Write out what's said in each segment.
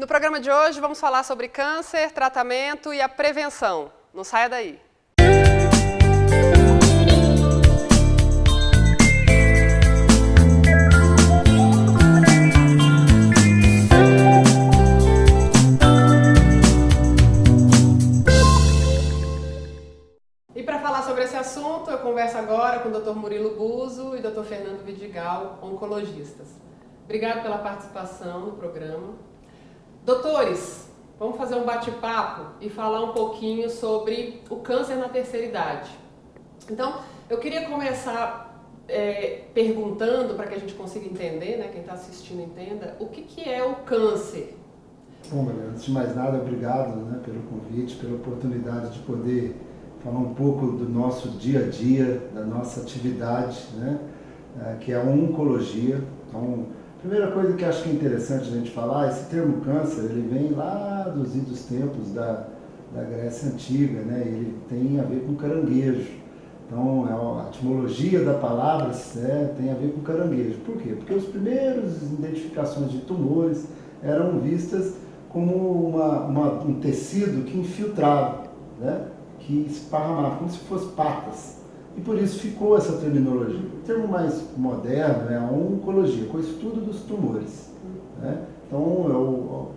No programa de hoje vamos falar sobre câncer, tratamento e a prevenção. Não saia daí. E para falar sobre esse assunto, eu converso agora com o Dr. Murilo Buzo e o Dr. Fernando Vidigal, oncologistas. Obrigado pela participação no programa. Doutores, vamos fazer um bate-papo e falar um pouquinho sobre o câncer na terceira idade. Então, eu queria começar perguntando, para que a gente consiga entender, né, quem está assistindo entenda, o que é o câncer? Bom, Maria, antes de mais nada, obrigado, né, pelo convite, pela oportunidade de poder falar um pouco do nosso dia a dia, da nossa atividade, né, que é a oncologia. Então, a primeira coisa que acho que é interessante a gente falar, esse termo câncer, ele vem lá dos idos tempos da Grécia Antiga, né, ele tem a ver com caranguejo. Então, a etimologia da palavra tem a ver com caranguejo. Por quê? Porque as primeiras identificações de tumores eram vistas como um tecido que infiltrava, né, que esparramava, como se fossem patas. E por isso ficou essa terminologia. O termo mais moderno é a oncologia, com o estudo dos tumores, né? Então,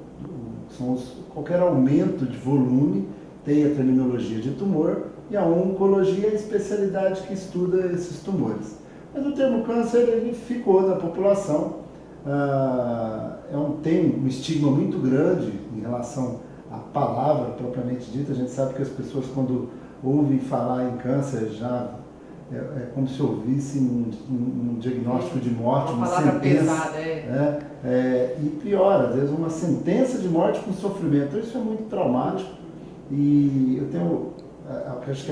qualquer aumento de volume tem a terminologia de tumor, e a oncologia é a especialidade que estuda esses tumores. Mas o termo câncer, ele ficou na população, tem um estigma muito grande em relação à palavra propriamente dita. A gente sabe que as pessoas, quando ouvem falar em câncer, já é como se ouvissem um diagnóstico de morte, uma sentença pesada, e pior, às vezes uma sentença de morte com sofrimento. Então, isso é muito traumático, e eu acho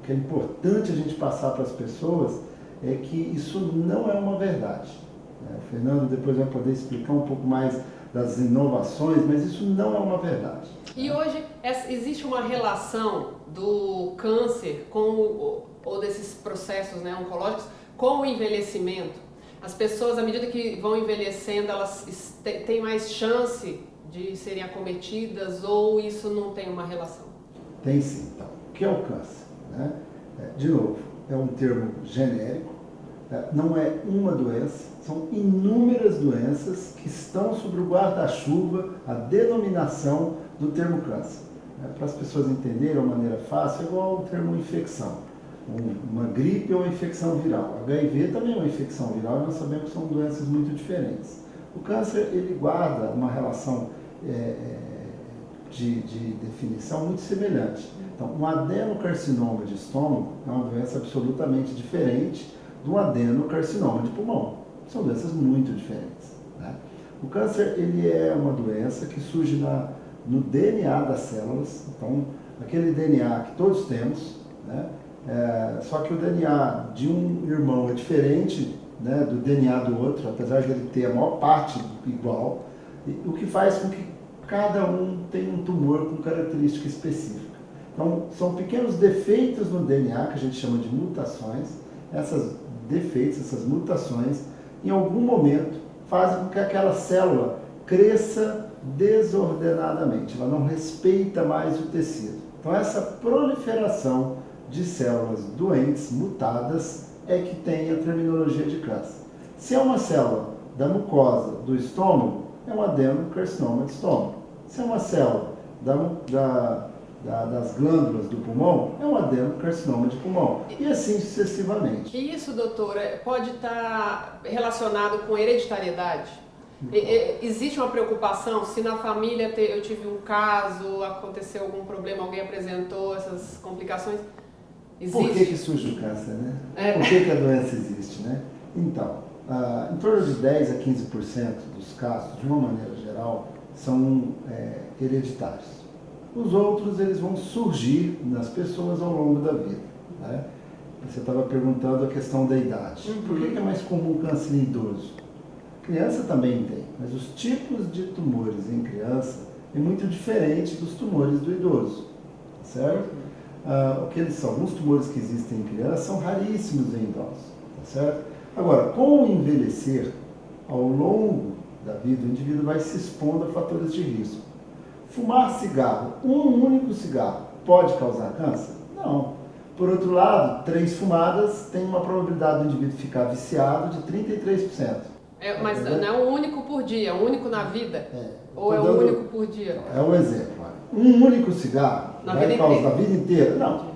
que é importante a gente passar para as pessoas é que isso não é uma verdade. O Fernando depois vai poder explicar um pouco mais das inovações, mas isso não é uma verdade. E hoje existe uma relação do câncer ou desses processos, né, oncológicos com o envelhecimento? As pessoas, à medida que vão envelhecendo, elas têm mais chance de serem acometidas, ou isso não tem uma relação? Tem sim. Então, o que é o câncer? Né? De novo, é um termo genérico, não é uma doença, são inúmeras doenças que estão sob o guarda-chuva, a denominação do termo câncer. Para as pessoas entenderem de uma maneira fácil, é igual ao termo infecção. Uma gripe ou uma infecção viral. HIV também é uma infecção viral, e nós sabemos que são doenças muito diferentes. O câncer, ele guarda uma relação de definição muito semelhante. Então, um adenocarcinoma de estômago é uma doença absolutamente diferente do adenocarcinoma de pulmão. São doenças muito diferentes, né? O câncer, ele é uma doença que surge no DNA das células. Então, aquele DNA que todos temos, né? Só que o DNA de um irmão é diferente, né, do DNA do outro, apesar de ele ter a maior parte igual, o que faz com que cada um tenha um tumor com característica específica. Então, são pequenos defeitos no DNA, que a gente chama de mutações. Essas defeitos, essas mutações, em algum momento, fazem com que aquela célula cresça desordenadamente. Ela não respeita mais o tecido. Então, essa proliferação de células doentes, mutadas, é que tem a terminologia de câncer. Se é uma célula da mucosa do estômago, é um adenocarcinoma de estômago. Se é uma célula das glândulas do pulmão, é um adenocarcinoma de pulmão. E assim sucessivamente. E isso, doutora, pode estar relacionado com hereditariedade? Existe uma preocupação se na família eu tive um caso, aconteceu algum problema, alguém apresentou essas complicações? Existe? Por que surge o câncer, né? Por que a doença existe, né? Então, em torno de 10 a 15% dos casos, de uma maneira geral, são hereditários. Os outros, eles vão surgir nas pessoas ao longo da vida, né? Você estava perguntando a questão da idade. Por que é mais comum o câncer em idoso? Criança também tem, mas os tipos de tumores em criança é muito diferente dos tumores do idoso, certo? O que eles são? Alguns tumores que existem em criança são raríssimos em idosos, certo? Agora, com o envelhecer, ao longo da vida, o indivíduo vai se expondo a fatores de risco. Fumar cigarro, um único cigarro, pode causar câncer? Não. Por outro lado, 3 fumadas tem uma probabilidade do indivíduo ficar viciado de 33%. Mas não é um único por dia, é um único na vida? Ou é um único por dia? É um exemplo. Um único cigarro vai causar a vida inteira? Não.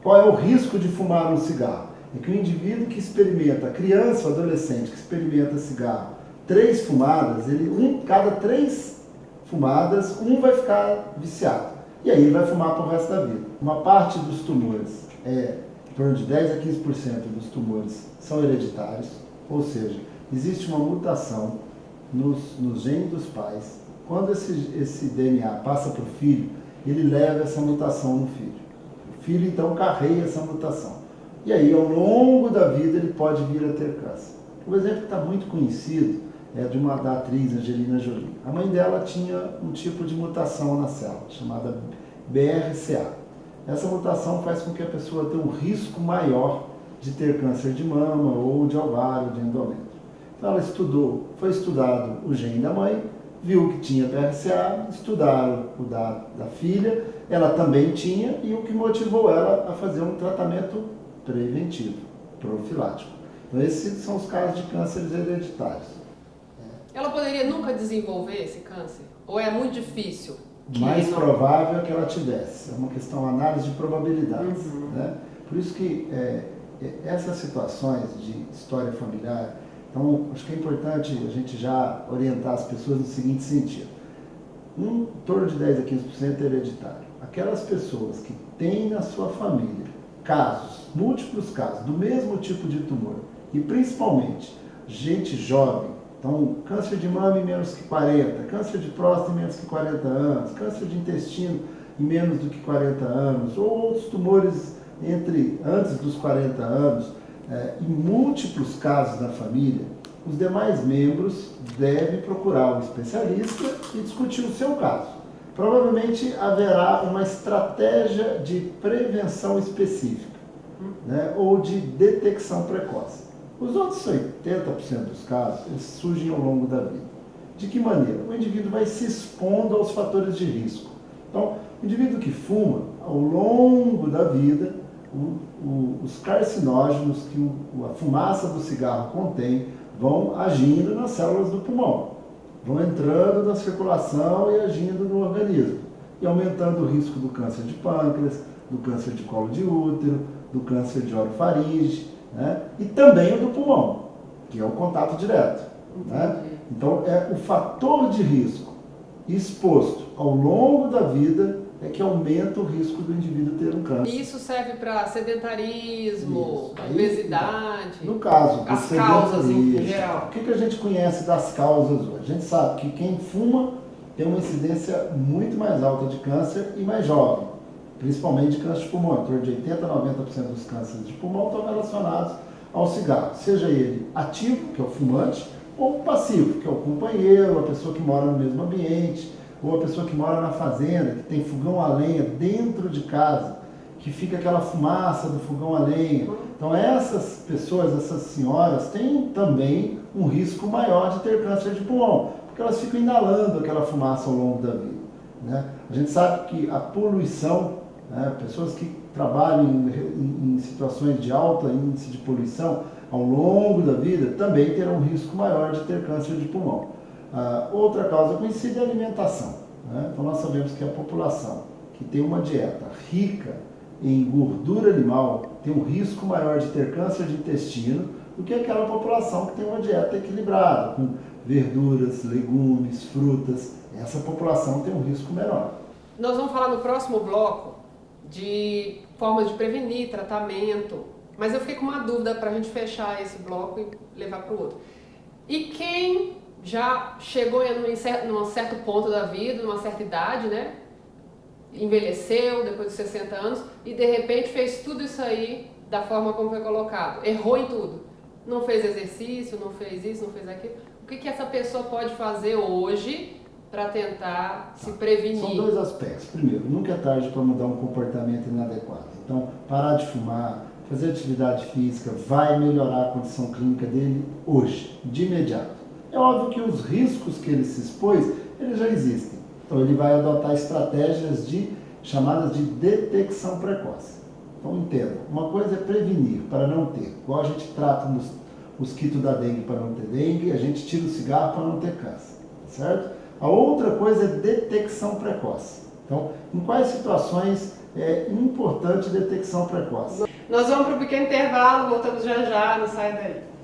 Qual é o risco de fumar um cigarro? É que o indivíduo que experimenta, criança ou adolescente que experimenta cigarro, 3 fumadas, cada 3 fumadas, um vai ficar viciado. E aí ele vai fumar para o resto da vida. Uma parte dos tumores, em torno de 10 a 15% dos tumores são hereditários, ou seja, existe uma mutação nos genes dos pais. Quando esse DNA passa para o filho, ele leva essa mutação no filho. O filho então carrega essa mutação. E aí, ao longo da vida, ele pode vir a ter câncer. Um exemplo que está muito conhecido é da atriz Angelina Jolie. A mãe dela tinha um tipo de mutação na célula, chamada BRCA. Essa mutação faz com que a pessoa tenha um risco maior de ter câncer de mama ou de ovário, de endométrio. Então ela foi estudado o gene da mãe, viu que tinha BRCA, estudaram o da filha, ela também tinha, e o que motivou ela a fazer um tratamento preventivo, profilático. Então esses são os casos de cânceres hereditários. Ela poderia nunca desenvolver esse câncer? Ou é muito difícil? Mais provável é que ela tivesse. É uma questão de análise de probabilidades. Né? Por isso que essas situações de história familiar, então acho que é importante a gente já orientar as pessoas no seguinte sentido. Em torno de 10 a 15% é hereditário. Aquelas pessoas que têm na sua família múltiplos casos, do mesmo tipo de tumor, e principalmente gente jovem, então câncer de mama em menos que 40, câncer de próstata em menos que 40 anos, câncer de intestino em menos do que 40 anos, ou outros tumores antes dos 40 anos, em múltiplos casos da família, os demais membros devem procurar um especialista e discutir o seu caso. Provavelmente haverá uma estratégia de prevenção específica, né, ou de detecção precoce. Os outros 80% dos casos, eles surgem ao longo da vida. De que maneira? O indivíduo vai se expondo aos fatores de risco. Então, o indivíduo que fuma, ao longo da vida, os carcinógenos que a fumaça do cigarro contém vão agindo nas células do pulmão, vão entrando na circulação e agindo no organismo, e aumentando o risco do câncer de pâncreas, do câncer de colo de útero, do câncer de orofaringe, né? E também o do pulmão, que é o contato direto. Né? Então, o fator de risco exposto ao longo da vida é que aumenta o risco do indivíduo ter um câncer. E isso serve para sedentarismo, obesidade? No caso do as causas em geral. O que a gente conhece das causas hoje? A gente sabe que quem fuma tem uma incidência muito mais alta de câncer e mais jovem, principalmente de câncer de pulmão. Em torno de 80 a 90% dos cânceres de pulmão estão relacionados ao cigarro, seja ele ativo, que é o fumante, ou passivo, que é o companheiro, a pessoa que mora no mesmo ambiente, ou a pessoa que mora na fazenda, que tem fogão a lenha dentro de casa, que fica aquela fumaça do fogão a lenha. Então essas pessoas, essas senhoras, têm também um risco maior de ter câncer de pulmão, porque elas ficam inalando aquela fumaça ao longo da vida. Né? A gente sabe que a poluição, pessoas que trabalham em situações de alto índice de poluição ao longo da vida também terão um risco maior de ter câncer de pulmão. Outra causa conhecida é a alimentação. Né? Então nós sabemos que a população que tem uma dieta rica em gordura animal tem um risco maior de ter câncer de intestino do que aquela população que tem uma dieta equilibrada, com verduras, legumes, frutas. Essa população tem um risco menor. Nós vamos falar no próximo bloco de formas de prevenir, tratamento, mas eu fiquei com uma dúvida para a gente fechar esse bloco e levar para o outro. E quem já chegou num certo ponto da vida, numa certa idade, né? Envelheceu depois dos 60 anos e de repente fez tudo isso aí da forma como foi colocado, errou em tudo, não fez exercício, não fez isso, não fez aquilo. O que essa pessoa pode fazer hoje para tentar se prevenir? São 2 aspectos. Primeiro, nunca é tarde para mudar um comportamento inadequado. Então, parar de fumar, fazer atividade física, vai melhorar a condição clínica dele hoje, de imediato. é óbvio que os riscos que ele se expôs, eles já existem. Então ele vai adotar estratégias chamadas de detecção precoce. Então entenda, uma coisa é prevenir para não ter. Igual a gente trata o mosquito da dengue para não ter dengue, a gente tira o cigarro para não ter câncer, certo? A outra coisa é detecção precoce. Então, em quais situações é importante detecção precoce? Nós vamos para um pequeno intervalo, voltamos já já, não sai daí.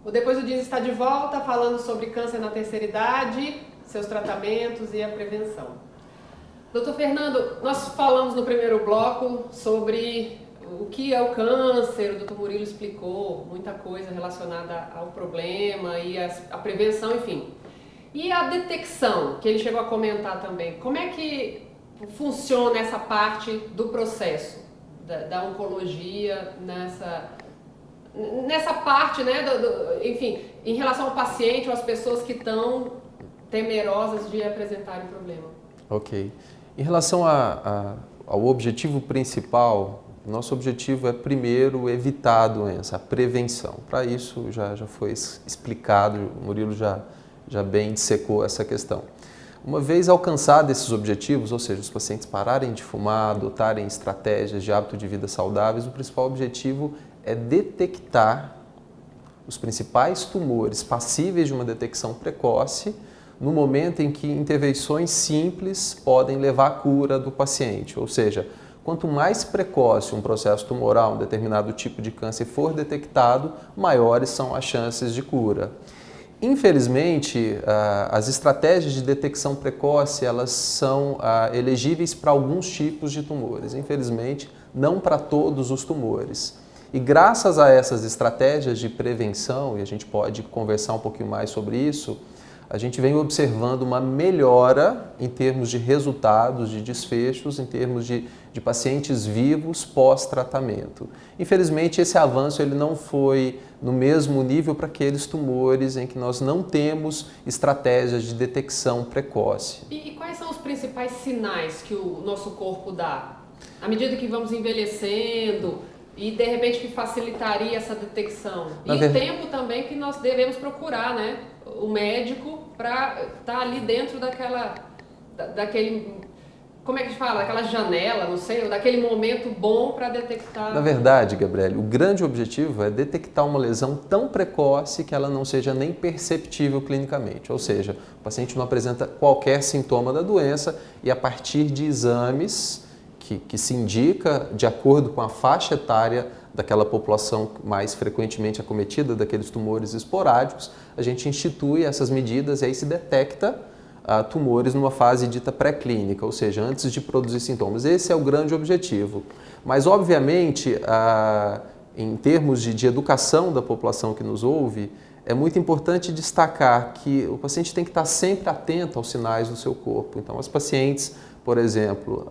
O Depois do Jeans está de volta falando sobre câncer na terceira idade, seus tratamentos e a prevenção. Doutor Fernando, nós falamos no primeiro bloco sobre o que é o câncer, o doutor Murilo explicou muita coisa relacionada ao problema e a prevenção, enfim. E a detecção, que ele chegou a comentar também, como é que funciona essa parte do processo da oncologia nessa parte, né, enfim, em relação ao paciente ou às pessoas que estão temerosas de apresentarem problema? Ok. Em relação ao objetivo principal, nosso objetivo é primeiro evitar a doença, a prevenção. Para isso já foi explicado, o Murilo já bem dissecou essa questão. Uma vez alcançados esses objetivos, ou seja, os pacientes pararem de fumar, adotarem estratégias de hábito de vida saudáveis, o principal objetivo é detectar os principais tumores passíveis de uma detecção precoce no momento em que intervenções simples podem levar à cura do paciente. Ou seja, quanto mais precoce um processo tumoral, um determinado tipo de câncer for detectado, maiores são as chances de cura. Infelizmente, as estratégias de detecção precoce elas são elegíveis para alguns tipos de tumores. Infelizmente, não para todos os tumores. E graças a essas estratégias de prevenção, e a gente pode conversar um pouquinho mais sobre isso, a gente vem observando uma melhora em termos de resultados, de desfechos, em termos de pacientes vivos pós-tratamento. Infelizmente, esse avanço ele não foi no mesmo nível para aqueles tumores em que nós não temos estratégias de detecção precoce. E quais são os principais sinais que o nosso corpo dá? À medida que vamos envelhecendo, e de repente que facilitaria essa detecção. E o tempo também que nós devemos procurar, né? O médico para estar ali dentro daquele, como é que fala? Daquela janela, não sei, ou daquele momento bom para detectar. Na verdade, Gabriele, o grande objetivo é detectar uma lesão tão precoce que ela não seja nem perceptível clinicamente. Ou seja, o paciente não apresenta qualquer sintoma da doença e a partir de exames que se indica de acordo com a faixa etária daquela população mais frequentemente acometida, daqueles tumores esporádicos, a gente institui essas medidas e aí se detecta tumores numa fase dita pré-clínica, ou seja, antes de produzir sintomas. Esse é o grande objetivo. Mas, obviamente, em termos de educação da população que nos ouve, é muito importante destacar que o paciente tem que estar sempre atento aos sinais do seu corpo. Então, as pacientes, por exemplo,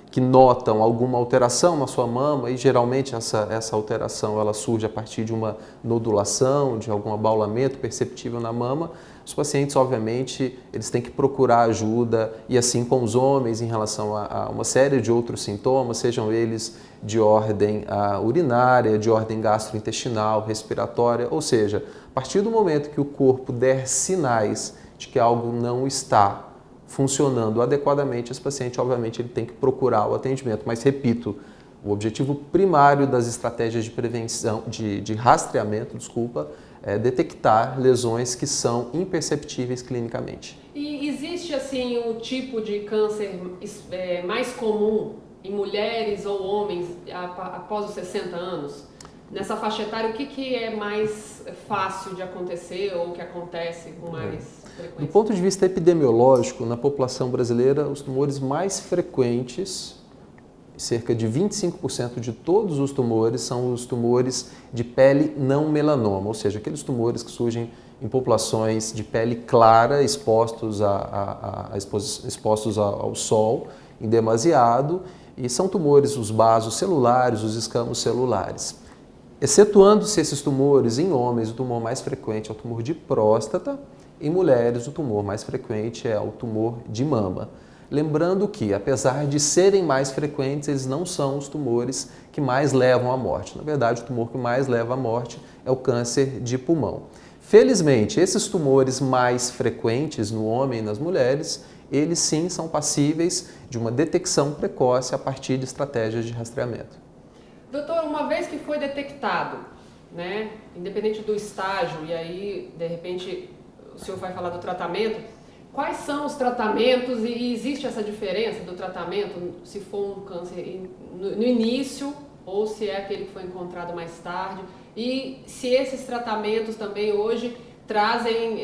que notam alguma alteração na sua mama, e geralmente essa alteração ela surge a partir de uma nodulação, de algum abaulamento perceptível na mama, os pacientes, obviamente, eles têm que procurar ajuda, e assim com os homens em relação a uma série de outros sintomas, sejam eles de ordem urinária, de ordem gastrointestinal, respiratória, ou seja, a partir do momento que o corpo der sinais de que algo não está funcionando adequadamente, esse paciente, obviamente, ele tem que procurar o atendimento. Mas, repito, o objetivo primário das estratégias de prevenção, de rastreamento, detectar lesões que são imperceptíveis clinicamente. E existe assim um tipo de câncer mais comum em mulheres ou homens após os 60 anos? Nessa faixa etária, o que é mais fácil de acontecer ou que acontece com mais frequência? Do ponto de vista epidemiológico, na população brasileira, os tumores mais frequentes, cerca de 25% de todos os tumores, são os tumores de pele não melanoma, ou seja, aqueles tumores que surgem em populações de pele clara, expostos ao sol em demasiado, e são tumores, os vasos celulares, os escamos celulares. Excetuando-se esses tumores, em homens o tumor mais frequente é o tumor de próstata, em mulheres o tumor mais frequente é o tumor de mama. Lembrando que, apesar de serem mais frequentes, eles não são os tumores que mais levam à morte. Na verdade, o tumor que mais leva à morte é o câncer de pulmão. Felizmente, esses tumores mais frequentes no homem e nas mulheres, eles sim são passíveis de uma detecção precoce a partir de estratégias de rastreamento. Doutor, uma vez que foi detectado, né, independente do estágio, e aí, de repente, o senhor vai falar do tratamento, quais são os tratamentos e existe essa diferença do tratamento, se for um câncer no início ou se é aquele que foi encontrado mais tarde, e se esses tratamentos também hoje trazem,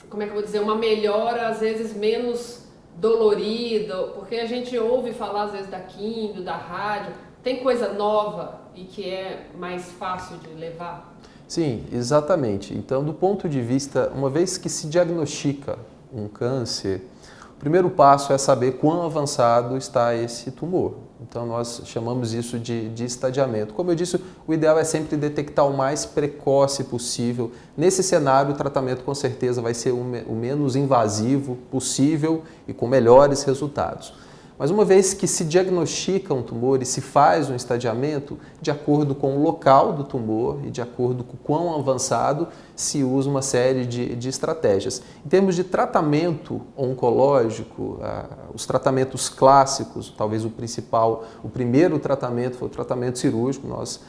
como é que eu vou dizer, uma melhora às vezes menos dolorida, porque a gente ouve falar às vezes da químio, da rádio. Tem coisa nova e que é mais fácil de levar? Sim, exatamente. Então, do ponto de vista, uma vez que se diagnostica um câncer, o primeiro passo é saber quão avançado está esse tumor. Então, nós chamamos isso de estadiamento. Como eu disse, o ideal é sempre detectar o mais precoce possível. Nesse cenário, o tratamento com certeza vai ser o menos invasivo possível e com melhores resultados. Mas uma vez que se diagnostica um tumor e se faz um estadiamento, de acordo com o local do tumor e de acordo com o quão avançado, se usa uma série de estratégias. Em termos de tratamento oncológico, os tratamentos clássicos, talvez o primeiro tratamento foi o tratamento cirúrgico. Nós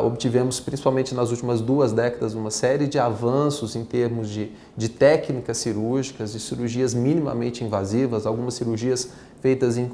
obtivemos, principalmente nas últimas 2 décadas, uma série de avanços em termos de técnicas cirúrgicas, de cirurgias minimamente invasivas, algumas cirurgias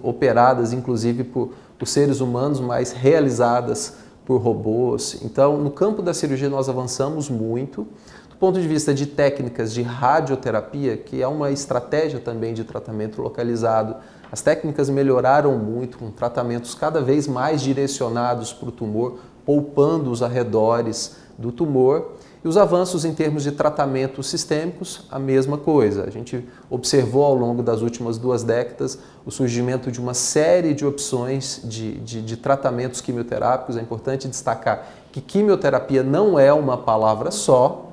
operadas inclusive por seres humanos, mas realizadas por robôs. Então, no campo da cirurgia nós avançamos muito. Do ponto de vista de técnicas de radioterapia, que é uma estratégia também de tratamento localizado, as técnicas melhoraram muito, com tratamentos cada vez mais direcionados para o tumor, poupando os arredores do tumor. E os avanços em termos de tratamentos sistêmicos, a mesma coisa. A gente observou ao longo das últimas 2 décadas o surgimento de uma série de opções de tratamentos quimioterápicos. É importante destacar que quimioterapia não é uma palavra só.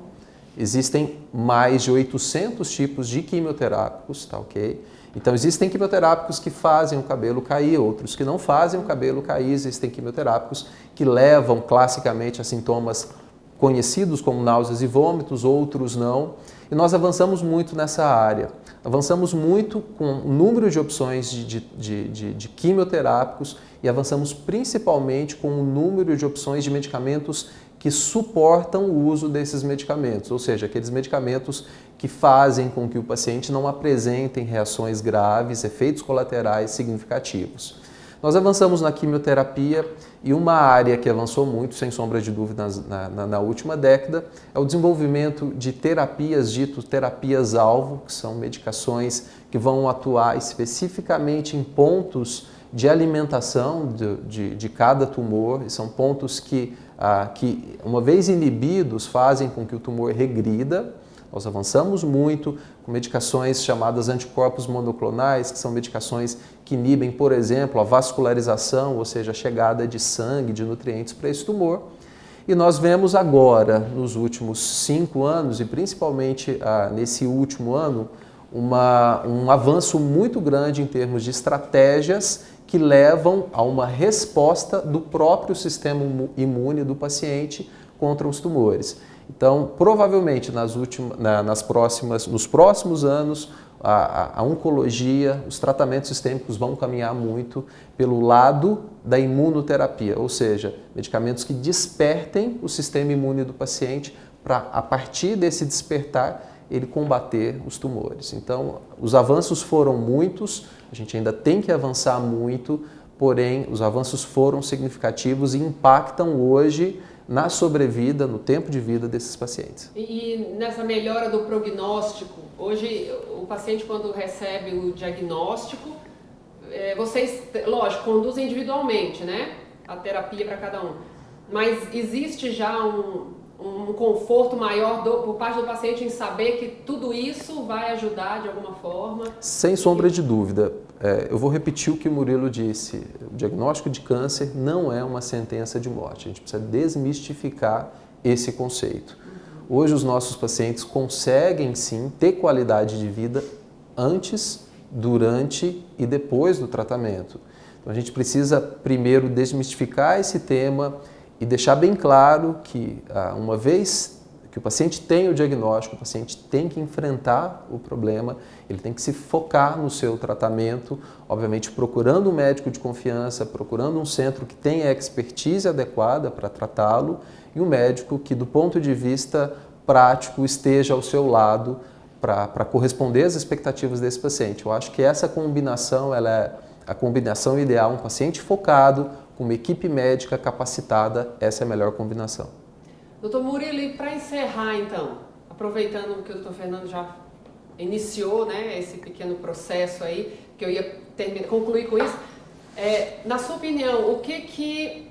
Existem mais de 800 tipos de quimioterápicos, tá ok? Então, existem quimioterápicos que fazem o cabelo cair, outros que não fazem o cabelo cair. Existem quimioterápicos que levam classicamente a sintomas conhecidos como náuseas e vômitos, outros não. E nós avançamos muito nessa área. Avançamos muito com o número de opções de quimioterápicos e avançamos principalmente com o número de opções de medicamentos que suportam o uso desses medicamentos, ou seja, aqueles medicamentos que fazem com que o paciente não apresente reações graves, efeitos colaterais significativos. Nós avançamos na quimioterapia e uma área que avançou muito, sem sombra de dúvidas, na última década, é o desenvolvimento de terapias, dito terapias-alvo, que são medicações que vão atuar especificamente em pontos de alimentação de cada tumor, e são pontos que, uma vez inibidos, fazem com que o tumor regrida. Nós avançamos muito com medicações chamadas anticorpos monoclonais, que são medicações que inibem, por exemplo, a vascularização, ou seja, a chegada de sangue, de nutrientes para esse tumor. E nós vemos agora, nos últimos 5 anos, e principalmente nesse último ano, um avanço muito grande em termos de estratégias que levam a uma resposta do próprio sistema imune do paciente contra os tumores. Então, provavelmente nos próximos anos, a oncologia, os tratamentos sistêmicos vão caminhar muito pelo lado da imunoterapia, ou seja, medicamentos que despertem o sistema imune do paciente para, a partir desse despertar, ele combater os tumores. Então, os avanços foram muitos, a gente ainda tem que avançar muito, porém, os avanços foram significativos e impactam hoje na sobrevida, no tempo de vida desses pacientes. E nessa melhora do prognóstico, hoje o paciente quando recebe o diagnóstico, vocês, lógico, conduzem individualmente, né? A terapia para cada um. Mas existe já um conforto maior por parte do paciente em saber que tudo isso vai ajudar de alguma forma? Sem sombra de dúvida. Eu vou repetir o que o Murilo disse. O diagnóstico de câncer não é uma sentença de morte. A gente precisa desmistificar esse conceito. Hoje os nossos pacientes conseguem sim ter qualidade de vida antes, durante e depois do tratamento. Então a gente precisa primeiro desmistificar esse tema e deixar bem claro que uma vez que o paciente tem o diagnóstico, o paciente tem que enfrentar o problema, ele tem que se focar no seu tratamento, obviamente procurando um médico de confiança, procurando um centro que tenha a expertise adequada para tratá-lo e um médico que do ponto de vista prático esteja ao seu lado para corresponder às expectativas desse paciente. Eu acho que essa combinação ela é a combinação ideal, um paciente focado, com uma equipe médica capacitada, essa é a melhor combinação. Doutor Murilo, para encerrar então, aproveitando que o doutor Fernando já iniciou, né, esse pequeno processo aí, que eu ia concluir com isso, na sua opinião, o que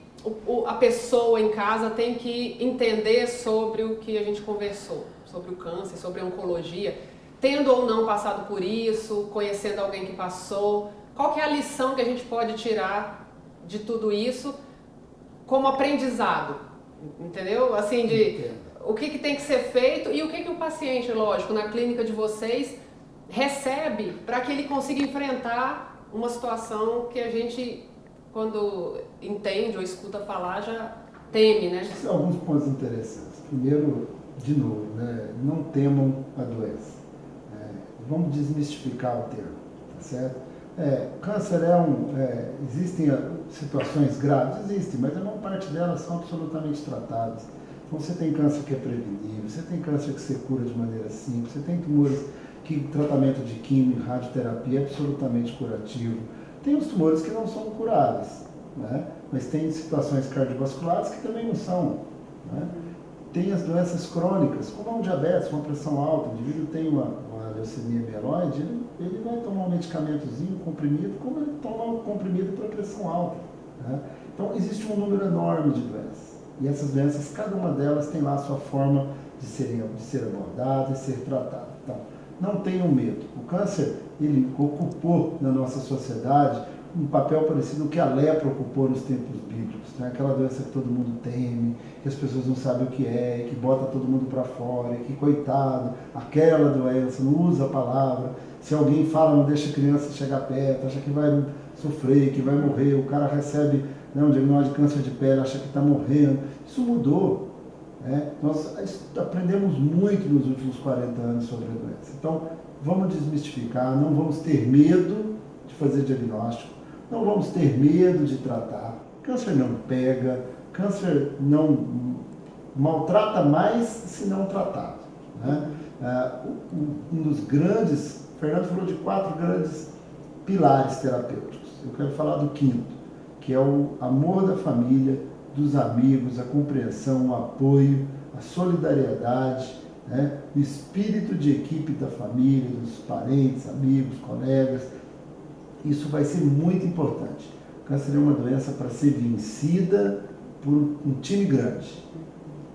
a pessoa em casa tem que entender sobre o que a gente conversou, sobre o câncer, sobre a oncologia, tendo ou não passado por isso, conhecendo alguém que passou, qual que é a lição que a gente pode tirar de tudo isso como aprendizado, entendeu? Assim, o que tem que ser feito e o que o paciente, lógico, na clínica de vocês recebe para que ele consiga enfrentar uma situação que a gente, quando entende ou escuta falar, já teme, né? São alguns pontos interessantes. Primeiro, de novo, né? Não temam a doença. Vamos desmistificar o termo, tá certo? Câncer existem situações graves, existem, mas a maior parte delas são absolutamente tratadas. Então você tem câncer que é prevenível, você tem câncer que você cura de maneira simples, você tem tumores que tratamento de quimio e radioterapia é absolutamente curativo. Tem os tumores que não são curáveis, né? Mas tem situações cardiovasculares que também não são, né? Tem as doenças crônicas, como o diabetes, uma pressão alta, o indivíduo tem uma leucemia mieloide, ele vai tomar um medicamentozinho, um comprimido, como ele toma um comprimido para pressão alta, né? Então, existe um número enorme de doenças. E essas doenças, cada uma delas tem lá a sua forma de ser abordada e ser tratada. Então, não tenham medo. O câncer, ele ocupou na nossa sociedade um papel parecido com o que a lepra ocupou nos tempos bíblicos, né? Aquela doença que todo mundo teme, que as pessoas não sabem o que é, que bota todo mundo para fora, que coitado, aquela doença, não usa a palavra, se alguém fala, não deixa a criança chegar perto, acha que vai sofrer, que vai morrer, o cara recebe, né, um diagnóstico de câncer de pele, acha que está morrendo. Isso mudou, né? Nós aprendemos muito nos últimos 40 anos sobre a doença. Então, vamos desmistificar, não vamos ter medo de fazer diagnóstico, não vamos ter medo de tratar. Câncer não pega, câncer não maltrata mais se não tratado, né? Um dos grandes, Fernando falou de 4 grandes pilares terapêuticos. Eu quero falar do 5º, que é o amor da família, dos amigos, a compreensão, o apoio, a solidariedade, né? O espírito de equipe da família, dos parentes, amigos, colegas. Isso vai ser muito importante. O câncer é uma doença para ser vencida por um time grande.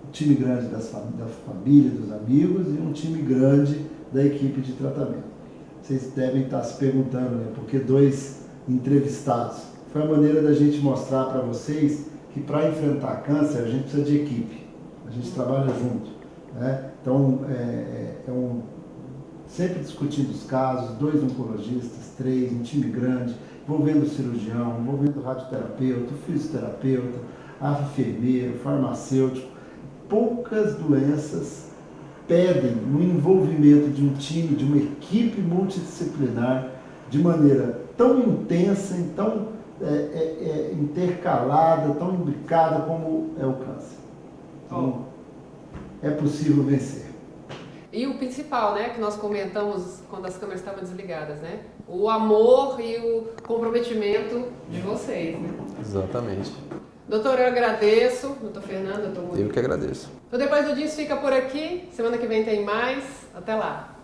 Um time grande da família, dos amigos e um time grande da equipe de tratamento. Vocês devem estar se perguntando, né, por que 2 entrevistados? Foi a maneira da gente mostrar para vocês que para enfrentar câncer a gente precisa de equipe. A gente trabalha junto, né? Então, sempre discutindo os casos, 2 oncologistas, 3, um time grande, envolvendo o cirurgião, envolvendo o radioterapeuta, o fisioterapeuta, a enfermeiro, o farmacêutico. Poucas doenças pedem o envolvimento de um time, de uma equipe multidisciplinar, de maneira tão intensa e tão intercalada, tão imbricada como é o câncer. Então, é possível vencer. E o principal, né, que nós comentamos quando as câmeras estavam desligadas, né? O amor e o comprometimento de vocês, né? Exatamente. Doutor, eu agradeço. Doutor Fernando, doutor Murilo. Eu que agradeço. Então, Depois do Disso fica por aqui. Semana que vem tem mais. Até lá.